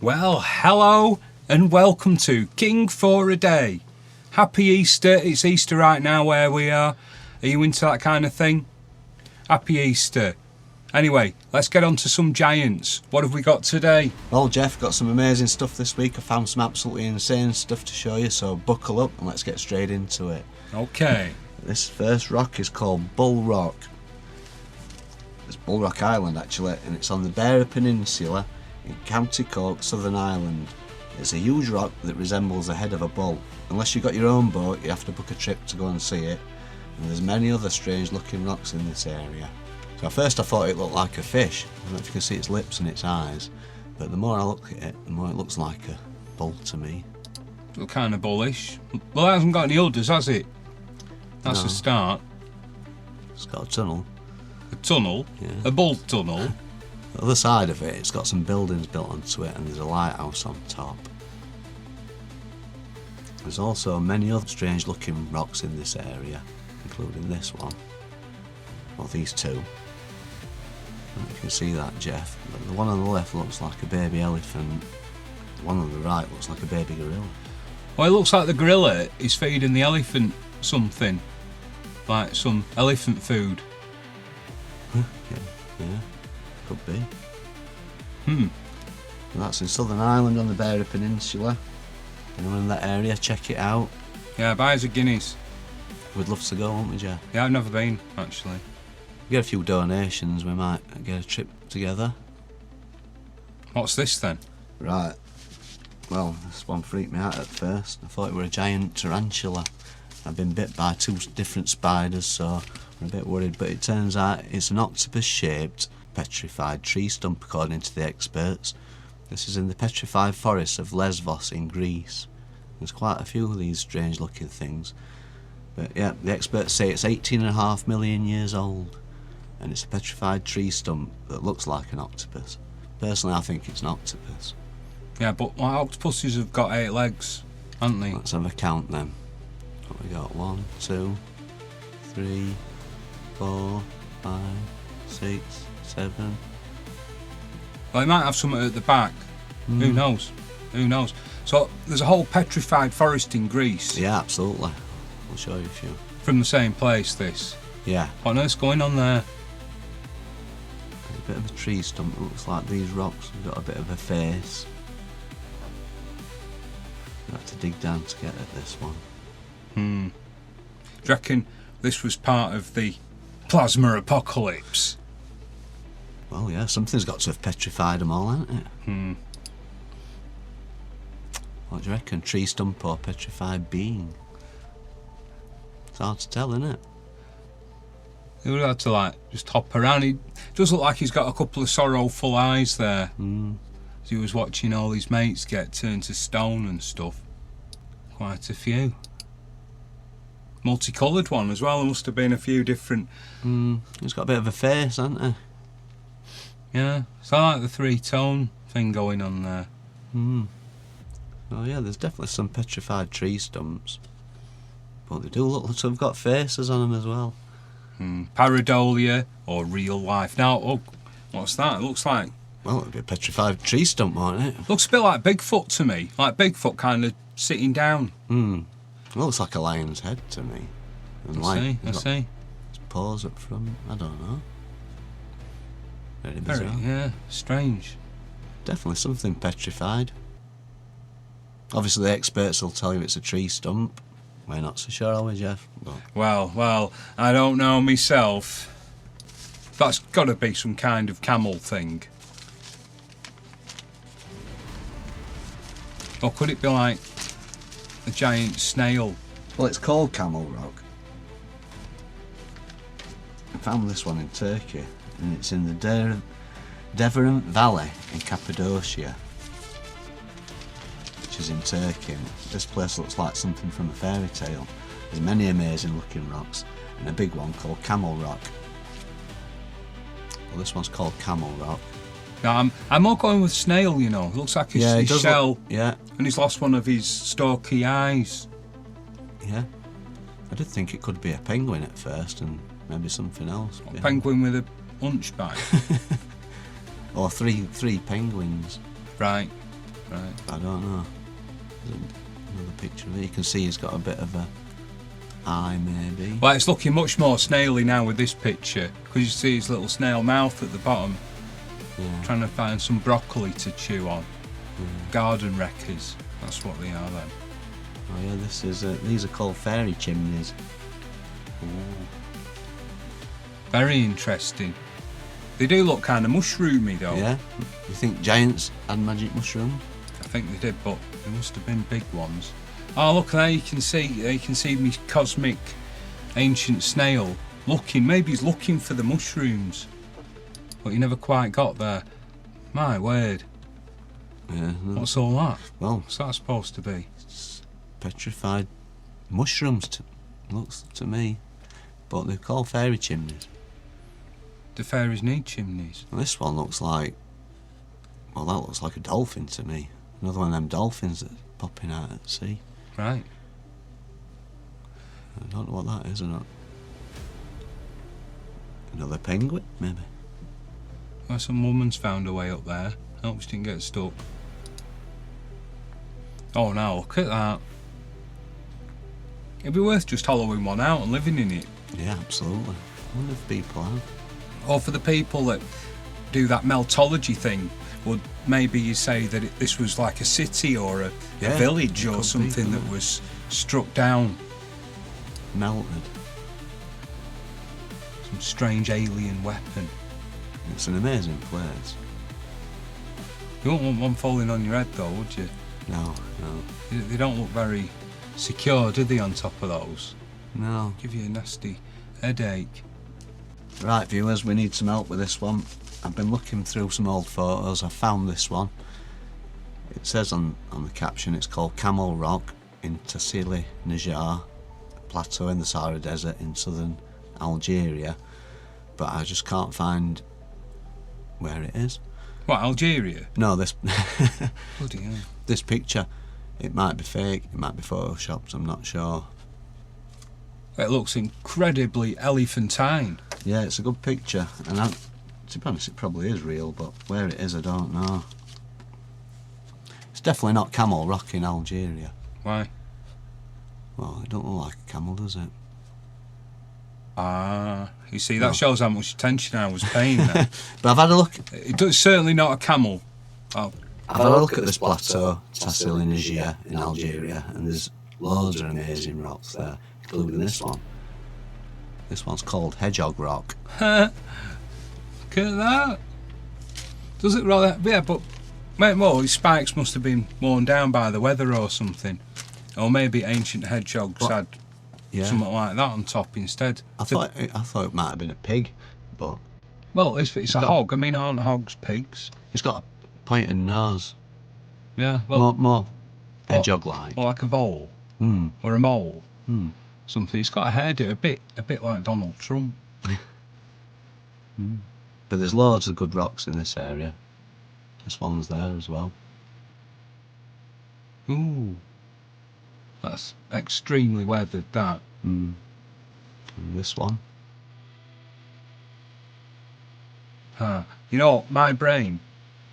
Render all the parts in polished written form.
Well, hello and welcome to King for a Day. Happy Easter. It's Easter right now where we are. Are you into that kind of thing? Happy Easter. Anyway, let's get on to some giants. What have we got today? Well, Jeff, got some amazing stuff this week. I found some absolutely insane stuff to show you, so buckle up and let's get straight into it. Okay. This first rock is called Bull Rock. It's Bull Rock Island, actually, and it's on the Beara Peninsula in County Cork, Southern Ireland. It's a huge rock that resembles the head of a bull. Unless you've got your own boat, you have to book a trip to go and see it. And there's many other strange looking rocks in this area. So at first I thought it looked like a fish. I don't know if you can see its lips and its eyes, but the more I look at it, the more it looks like a bull to me. Well, kind of bullish. Well, it hasn't got any udders, has it? That's No. a start. It's got a tunnel. A tunnel? Yeah. A bull tunnel? The other side of it, it's got some buildings built onto it and there's a lighthouse on top. There's also many other strange looking rocks in this area, including this one. Well, these two. I don't know if you can see that, Jeff, but the one on the left looks like a baby elephant. The one on the right looks like a baby gorilla. Well, it looks like the gorilla is feeding the elephant something. Like some elephant food. Yeah, could be. Hmm. And that's in Southern Ireland on the Beara Peninsula. Anyone in that area, check it out. Yeah, buy us a Guinness. We'd love to go, wouldn't we, Jeff? Yeah, I've never been, actually. Get a few donations, we might get a trip together. What's this then? Right. Well, this one freaked me out at first. I thought it were a giant tarantula. I've been bit by two different spiders, so I'm a bit worried. But it turns out it's an octopus-shaped petrified tree stump, according to the experts. This is in the petrified forests of Lesvos in Greece. There's quite a few of these strange-looking things. But yeah, the experts say it's 18.5 million years old. And it's a petrified tree stump that looks like an octopus. Personally, I think it's an octopus. Yeah, but octopuses have got 8 legs, haven't they? Let's have a count then. What we got? 1, 2, 3, 4, 5, 6, 7. Well, it might have something at the back. Who knows? Who knows? So there's a whole petrified forest in Greece. Yeah, absolutely. I'll show you a few. From the same place, this. Yeah. What on earth's going on there? There's a bit of a tree stump. It looks like these rocks have got a bit of a face. You have to dig down to get at this one. Do you reckon this was part of the plasma apocalypse? Well, yeah, something's got to have petrified them all, hasn't it? What do you reckon? Tree stump or petrified being? It's hard to tell, isn't it? He would have had to, like, just hop around. He does look like he's got a couple of sorrowful eyes there. As he was watching all his mates get turned to stone and stuff. Quite a few. Multicoloured one as well. There must have been a few different... He's got a bit of a face, hasn't he? Yeah, so I like the 3-tone thing going on there. Oh yeah, there's definitely some petrified tree stumps. But they do look to have got faces on them as well. Pareidolia or real life. Now, what's that? It looks like... Well, it'd be a petrified tree stump, wouldn't it? Looks a bit like Bigfoot to me. Like Bigfoot kind of sitting down. It looks like a lion's head to me. And I see. His paws up front. I don't know. Very bizarre. Yeah, strange. Definitely something petrified. Obviously, the experts will tell you it's a tree stump. We're not so sure, are we, Jeff? But Well, I don't know myself. That's got to be some kind of camel thing. Or could it be like a giant snail? well, it's called Camel Rock. I found this one in Turkey, and it's in the Devon Valley in Cappadocia, which is in Turkey. And this place looks like something from a fairy tale. There's many amazing looking rocks, and a big one called Camel Rock. Well, this one's called Camel Rock. No, I'm more going with snail, you know. It looks like his shell. Yeah. And he's lost one of his stalky eyes. Yeah. I did think it could be a penguin at first, and maybe something else. A penguin with a hunchback. Or three penguins. Right. Right. I don't know. There's another picture of it. You can see he's got a bit of a eye, maybe. Well, it's looking much more snaily now with this picture, because you see his little snail mouth at the bottom, trying to find some broccoli to chew on. Garden wreckers, that's what they are then. Oh yeah, this is these are called fairy chimneys. Ooh. Very interesting. They do look kind of mushroomy though. Yeah. You think giants had magic mushrooms? I think they did, but they must have been big ones. Oh, look there! You can see me cosmic ancient snail looking. Maybe he's looking for the mushrooms, but he never quite got there. My word! Yeah. No. What's all that? Well, what's that supposed to be? It's petrified mushrooms. Looks to me, but they're called fairy chimneys. Do fairies need chimneys? Well, this one looks like. Well, that looks like a dolphin to me. Another one of them dolphins that's popping out at sea. Right. I don't know what that is or not. Another penguin, maybe. Well, some woman's found a way up there. I hope she didn't get stuck. Oh, now look at that. It'd be worth just hollowing one out and living in it. Yeah, absolutely. I wonder if people have. Or for the people that do that meltology thing, would maybe you say that this was like a city or a village or something that was struck down. Melted. Some strange alien weapon. It's an amazing place. You wouldn't want one falling on your head though, would you? No, no. They don't look very secure, do they, on top of those? No. Give you a nasty headache. Right, viewers, we need some help with this one. I've been looking through some old photos. I found this one. It says on the caption it's called Camel Rock in Tassili, Niger, plateau in the Sahara Desert in southern Algeria, but I just can't find where it is. What, Algeria? No, this Bloody hell. This picture, it might be fake, it might be photoshopped, I'm not sure. It looks incredibly elephantine. Yeah, it's a good picture, and to be honest, it probably is real, but where it is, I don't know. It's definitely not Camel Rock in Algeria. Why? Well, it don't look like a camel, does it? Ah, you see, that shows how much attention I was paying there. But I've had a look. It's certainly not a camel. Oh. I've had a look at this plateau, Tassili, Niger, in Algeria, and there's loads of amazing rocks there, including this one. This one's called Hedgehog Rock. Look at that. Does it rather? Yeah, but well, his spikes must have been worn down by the weather or something, or maybe ancient hedgehogs had something like that on top instead. I thought it might have been a pig, but well, it's a hog. I mean, aren't hogs pigs? It's got a pointed nose. Yeah, well, more hedgehog-like. Or like a vole, or a mole, something. It's got a hairdo, a bit like Donald Trump. But there's loads of good rocks in this area. This one's there as well. Ooh, that's extremely weathered, that. And this one. You know, my brain,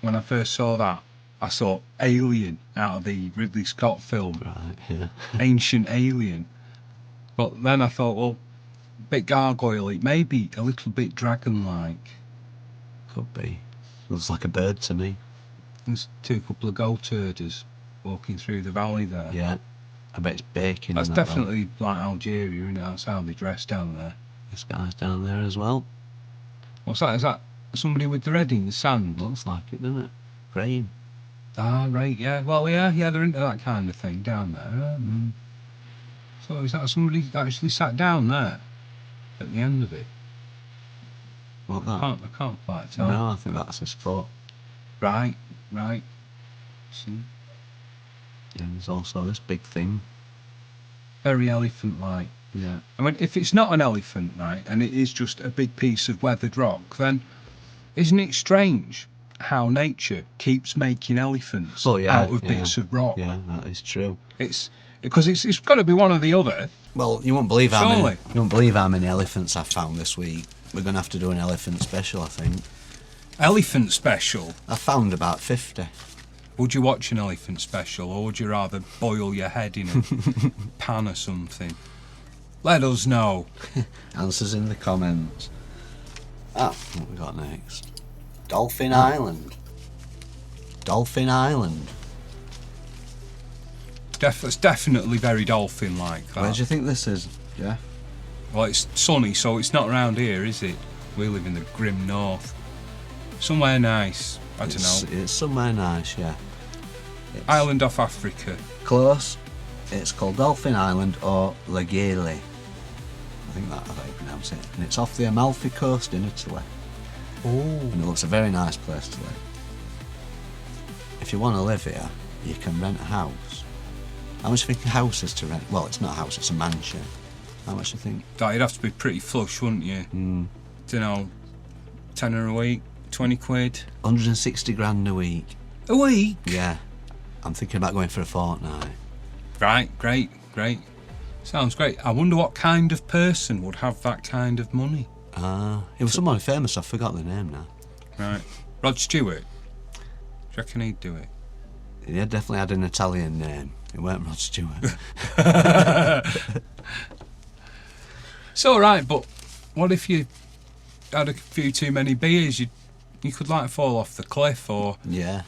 when I first saw that, I saw Alien out of the Ridley Scott film. Right, yeah. Ancient Alien. But then I thought, well, a bit gargoyle-y, maybe a little bit dragon-like. Could be. Looks like a bird to me. There's a couple of goat herders walking through the valley there. Yeah. I bet it's baking. That's definitely like Algeria, isn't it? That's how they dress down there. This guy's down there as well. What's that? Is that somebody with the red in the sand? Looks like it, doesn't it? Praying. Ah, right, yeah. Well, yeah, they're into that kind of thing down there. So is that somebody actually sat down there at the end of it? What that? I can't quite tell. No, I think that's his foot. Right. See? Yeah, there's also this big thing. Very elephant-like. Yeah. I mean, if it's not an elephant, right, and it is just a big piece of weathered rock, then isn't it strange how nature keeps making elephants out of bits of rock? Yeah, that is true. It's because it's got to be one or the other. Well, you won't believe how many elephants I found this week. We're going to have to do an elephant special, I think. Elephant special? I found about 50. Would you watch an elephant special, or would you rather boil your head in a pan or something? Let us know. Answers in the comments. What we got next? Dolphin Island. Dolphin Island. It's definitely very dolphin-like, that. Where do you think this is, Jeff? Well, it's sunny, so it's not round here, is it? We live in the grim north. Somewhere nice. I don't know. It's somewhere nice, yeah. Island off Africa. Close. It's called Dolphin Island or Lagele. I think that's how you pronounce it. And it's off the Amalfi coast in Italy. Oh. And it looks a very nice place to live. If you want to live here, you can rent a house. How much do you think a house is to rent? Well, it's not a house, it's a mansion. How much do you think? You'd have to be pretty flush, wouldn't you? Don't know, £10 a week, 20 quid. 160 grand a week. A week? Yeah. I'm thinking about going for a fortnight. Right, great. Sounds great. I wonder what kind of person would have that kind of money. It was someone famous, I forgot the name now. Right. Rod Stewart? Do you reckon he'd do it? Yeah, definitely had an Italian name. It weren't Rod Stewart. It's alright, but what if you had a few too many beers? You could like fall off the cliff, or you're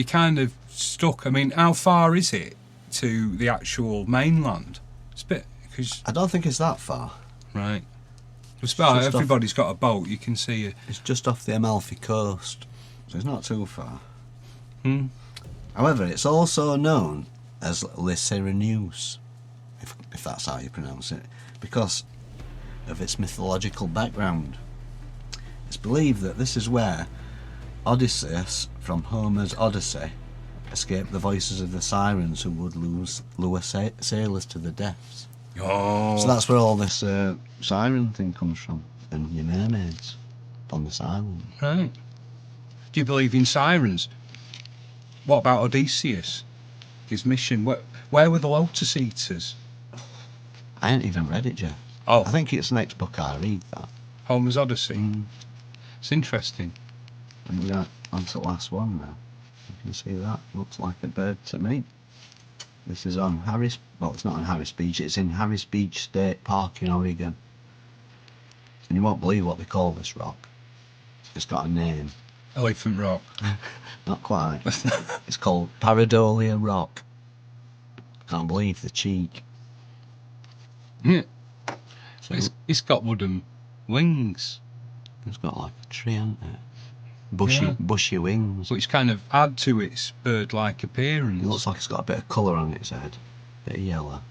kind of stuck. I mean, how far is it to the actual mainland? It's a bit, because I don't think it's that far. Right. It's about everybody's got a boat. You can see it. It's just off the Amalfi coast, so it's not too far. However, it's also known as Le Cyreneus, if that's how you pronounce it, because of its mythological background. It's believed that this is where Odysseus from Homer's Odyssey escaped the voices of the sirens who would lure sailors to the depths. Oh. So that's where all this siren thing comes from, and your mermaids on this island. Right. Do you believe in sirens? What about Odysseus? His mission? Where were the Lotus Eaters? I ain't even read it, Jeff. Oh. I think it's the next book I read, that. Homer's Odyssey? It's interesting. And we're on to the last one now. You can see that. Looks like a bird to me. This is on Harris... Well, it's not on Harris Beach. It's in Harris Beach State Park in Oregon. And you won't believe what they call this rock. It's got a name. Elephant Rock. Not quite. It's called Pareidolia Rock. Can't believe the cheek. Yeah. So It's got wooden wings. It's got like a tree, hasn't it? Bushy wings. Which kind of add to its bird-like appearance. It looks like it's got a bit of colour on its head. A bit of yellow.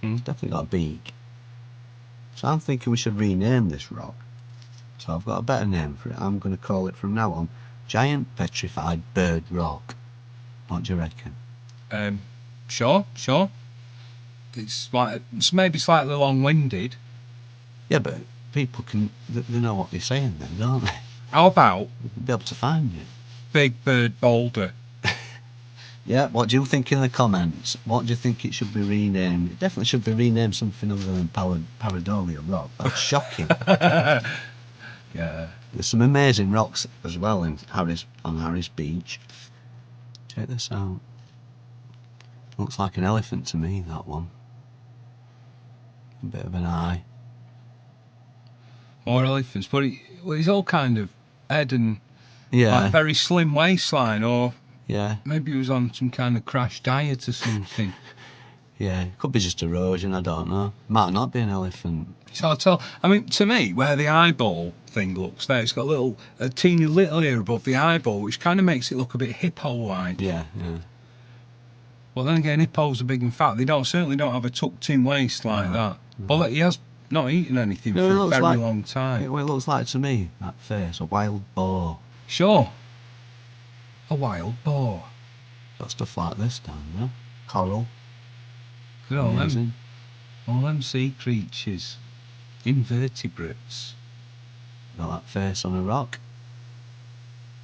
It's definitely got a beak. So I'm thinking we should rename this rock. So I've got a better name for it. I'm going to call it from now on Giant Petrified Bird Rock. What do you reckon? Sure. It's maybe slightly long-winded. Yeah, but people they know what you're saying then, don't they? How about They'll be able to find it. Big Bird Boulder? Yeah, what do you think in the comments? What do you think it should be renamed? It definitely should be renamed something other than Pareidolia Rock. That's shocking. Yeah. There's some amazing rocks as well on Harris Beach. Check this out. Looks like an elephant to me, that one. A bit of an eye. More elephants, but he's all kind of head and Yeah. like very slim waistline, or Yeah. maybe he was on some kind of crash diet or something. Yeah. Could be just erosion, I don't know. Might not be an elephant. It's hard to tell. I mean, to me, where the eyeball thing looks there, it's got a teeny little ear above the eyeball, which kind of makes it look a bit hippo-like. Yeah. Well, then again, hippos are big and fat. They certainly don't have a tucked-in waist like that. Well, he has not eaten anything for a very long time. Well, it looks like to me, that face, a wild boar. Sure. A wild boar. Got stuff like this down there. Coral. Look at Amazing. all them sea creatures. Invertebrates. Got that face on a rock.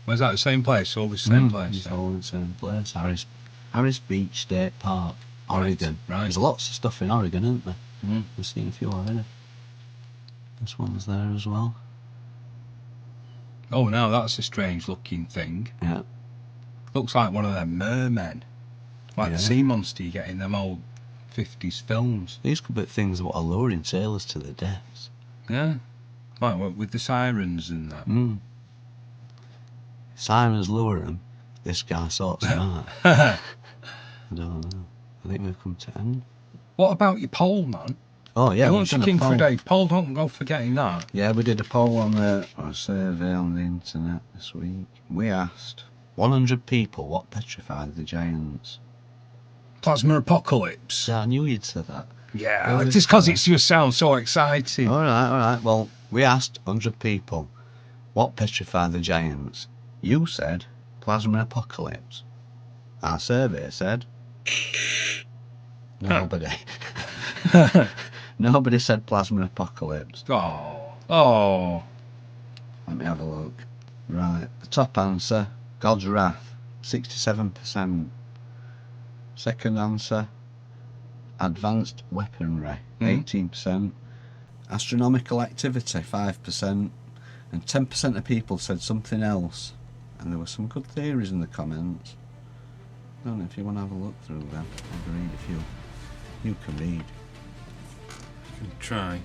Where's that, the same place? All the same place? It's all in the same place. Harris Beach State Park, Oregon. Right. There's lots of stuff in Oregon, isn't there? Mm. We've seen a few already. This one's there as well. Oh, now that's a strange looking thing. Yeah. Looks like one of them mermen. Like the sea monster you get in them old 50s films. These could be things that are luring sailors to their deaths. Yeah. Like what, with the sirens and that. Sirens lure them. This guy sorts them out. I don't know. I think we've come to end. What about your poll, man? Oh yeah, You we've launched done a a King for a poll. Day poll, don't go forgetting that. Yeah, we did a poll on a survey on the internet this week. We asked 100 people what petrified the giants. Plasma apocalypse. Yeah, I knew you'd say that. Yeah, just because it just sounds so exciting. All right. Well, we asked 100 people what petrified the giants. You said plasma apocalypse. Our survey said nobody. Nobody said plasma apocalypse. Oh. Let me have a look. Right, the top answer, God's wrath, 67%. Second answer, advanced weaponry, 18%. Astronomical activity, 5%. And 10% of people said something else. And there were some good theories in the comments. I don't know if you want to have a look through them. I'll read if you can read. Try.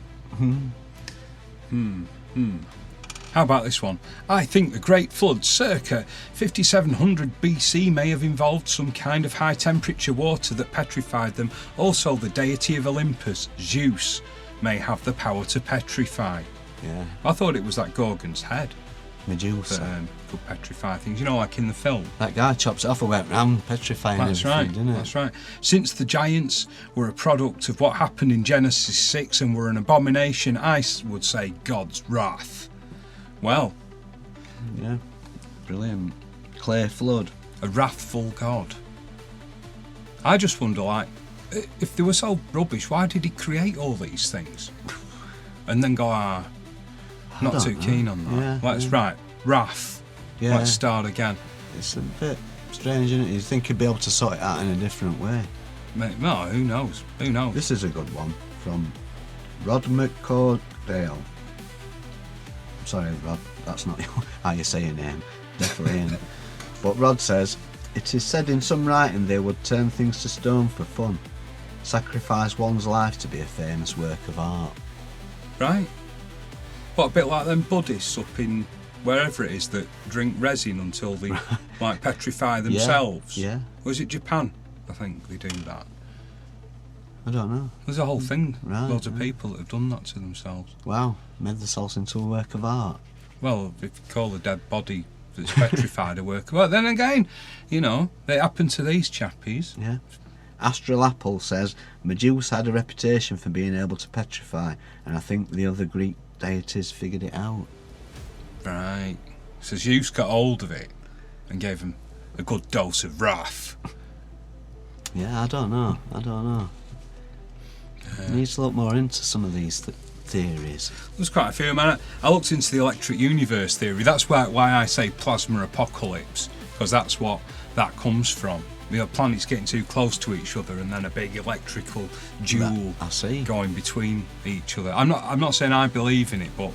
How about this one? I think the Great Flood circa 5700 BC may have involved some kind of high temperature water that petrified them. Also, the deity of Olympus, Zeus, may have the power to petrify. Yeah. I thought it was that Gorgon's head Medusa. that could petrify things. You know, like in the film. That guy chops it off and went round petrifying everything, didn't it? That's right. Since the giants were a product of what happened in Genesis 6 and were an abomination, I would say God's wrath. Well. Yeah. Brilliant. Clay flood. A wrathful God. I just wonder, like, if they were so rubbish, why did he create all these things? And then go, not too keen on that. Yeah, Let's write wrath. Yeah. Let's start again. It's a bit strange, isn't it? You'd think he'd be able to sort it out in a different way. No, who knows? Who knows? This is a good one from Rod McCordale. I'm sorry, Rod, that's not how you say your name. Definitely ain't. But Rod says, it is said in some writing they would turn things to stone for fun. Sacrifice one's life to be a famous work of art. Right. What, a bit like them Buddhists up in wherever it is that drink resin until they like petrify themselves. Yeah. Or is it Japan? I think they do that. I don't know. There's a whole thing. Right, Loads of people that have done that to themselves. Wow, made themselves into a work of art. Well, if you call a dead body that's petrified a work of art, then again, you know, it happened to these chappies. Yeah. Astral Apple says Medusa had a reputation for being able to petrify, and I think the other Greek deities figured it out. Right. So Zeus got hold of it and gave him a good dose of wrath. Yeah, I don't know. Needs to look more into some of these theories. There's quite a few, man. I looked into the electric universe theory. That's why I say plasma apocalypse, because that's what that comes from. You know, planets getting too close to each other, and then a big electrical duel going between each other. I'm not saying I believe in it, but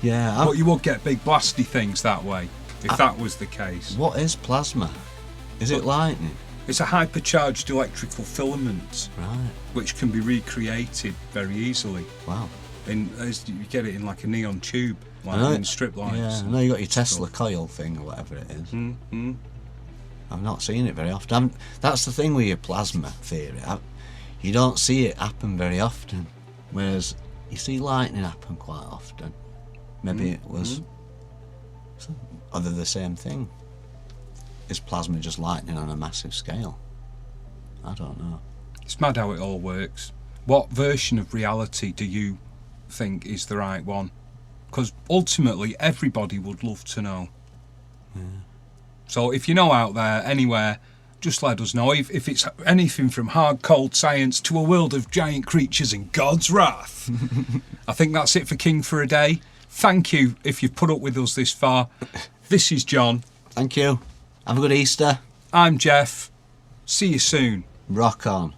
but you would get big blasty things that way if that was the case. What is plasma? Is it lightning? It's a hypercharged electrical filament, right, which can be recreated very easily. Wow! You get it in like a neon tube, like in strip lights. Yeah, I know you got your Tesla coil thing or whatever it is. Mm-hmm. I've not seen it very often. That's the thing with your plasma theory. You don't see it happen very often, whereas you see lightning happen quite often. Maybe it was either the same thing. Is plasma just lightning on a massive scale? I don't know. It's mad how it all works. What version of reality do you think is the right one? Because ultimately everybody would love to know. Yeah. So if you know out there, anywhere, just let us know. If it's anything from hard, cold science to a world of giant creatures and God's wrath. I think that's it for King for a Day. Thank you if you've put up with us this far. This is John. Thank you. Have a good Easter. I'm Jeff. See you soon. Rock on.